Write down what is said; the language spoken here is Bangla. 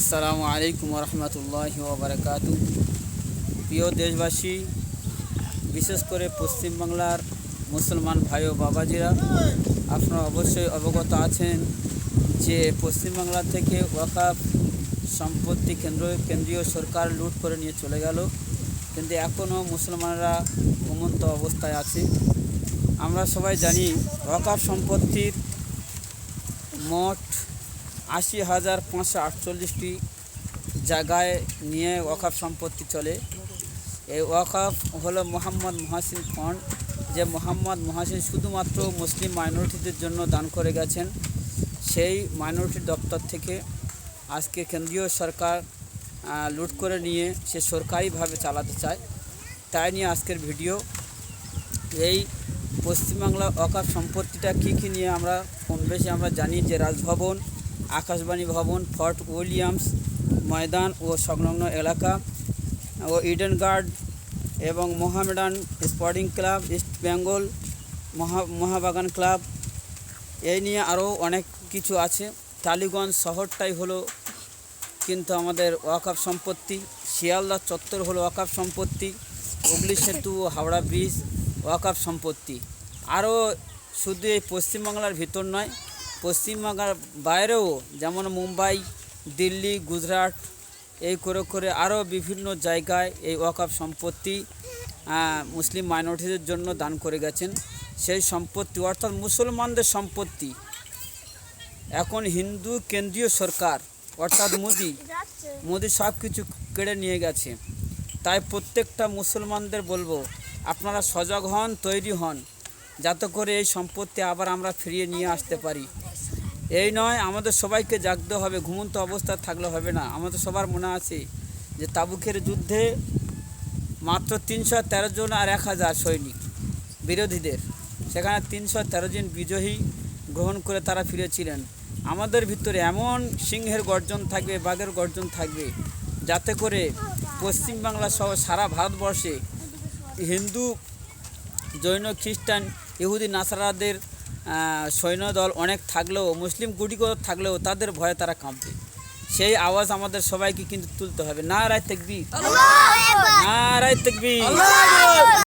আসসালামু আলাইকুম রহমতুল্লাহি ওয়া বারাকাতু। প্রিয় দেশবাসী, বিশেষ করে পশ্চিমবাংলার মুসলমান ভাই ও বাবাজিরা, আপনারা অবশ্যই অবগত আছেন যে পশ্চিমবাংলা থেকে ওয়াকফ সম্পত্তি কেন্দ্রীয় সরকার লুট করে নিয়ে চলে গেল, কিন্তু এখনও মুসলমানরা ঘুমন্ত অবস্থায় আছে। আমরা সবাই জানি ওয়াকফ সম্পত্তির মোট 80,548টি জায়গায় নিয়ে ওয়াকফ সম্পত্তি চলে। এই ওয়াকফ হলো মোহাম্মদ মহসিন ফান্ড, যে মোহাম্মদ মহসিন শুধুমাত্র মুসলিম মাইনরিটিদের জন্য দান করে গেছেন। সেই মাইনরিটি দপ্তর থেকে আজকে কেন্দ্রীয় সরকার লুট করে নিয়ে সে সরকারিভাবে চালাতে চায়, তাই নিয়ে আজকের ভিডিও। এই পশ্চিমবাংলা ওয়াকফ সম্পত্তিটা কী নিয়ে আমরা কম বেশি আমরা জানি যে রাজভবন, আকাশবাণী ভবন, ফোর্ট উইলিয়ামস ময়দান ও সংলগ্ন এলাকা ও ইডেন গার্ড এবং Mohammedan sporting club, East Bengal Mohun Bagan club, এই নিয়ে আরও অনেক কিছু আছে। টালিগঞ্জ শহরটাই হলো কিন্তু আমাদের ওয়াকফ সম্পত্তি। শিয়ালদা চত্বর হলো ওয়াকফ সম্পত্তি। হুগলি সেতু ও হাওড়া ব্রিজ ওয়াকফ সম্পত্তি। আরও শুধু এই পশ্চিমবাংলার ভিতর নয়, পশ্চিমবাংলার বাইরেও যেমন মুম্বাই, দিল্লি, গুজরাট, এই করে আরও বিভিন্ন জায়গায় এই ওয়াকফ সম্পত্তি মুসলিম মাইনরিটিদের জন্য দান করে গেছেন। সেই সম্পত্তি অর্থাৎ মুসলমানদের সম্পত্তি এখন হিন্দু কেন্দ্রীয় সরকার অর্থাৎ মোদি সব কিছু কেড়ে নিয়ে গেছে। তাই প্রত্যেকটা মুসলমানদের বলবো, আপনারা সজাগ হন, তৈরি হন, যাতে করে এই সম্পত্তি আবার আমরা ফিরিয়ে নিয়ে আসতে পারি। এই নয়, আমাদের সবাইকে জাগতে হবে, ঘুমন্ত অবস্থায় থাকলে হবে না। আমাদের সবার মনে আছে যে তাবুকের যুদ্ধে মাত্র 313 জন আর 1000 সৈনিক বিরোধীদের, সেখানে 313 জন বিজয়ী গ্রহণ করে তারা ফিরেছিলেন। আমাদের ভিতরে এমন সিংহের গর্জন থাকবে, বাঘের গর্জন থাকবে, যাতে করে পশ্চিমবাংলা সহ সারা ভারতবর্ষে হিন্দু, জৈন, খ্রিস্টান, ইহুদি, নাসারাদের সৈন্যদল অনেক থাকলেও, মুসলিম গুটিকত থাকলেও তাদের ভয়ে তারা কাঁপবে। সেই আওয়াজ আমাদের সবাইকে কিন্তু তুলতে হবে। নারায়ে তাকবীর, নারায়ে তাকবীর।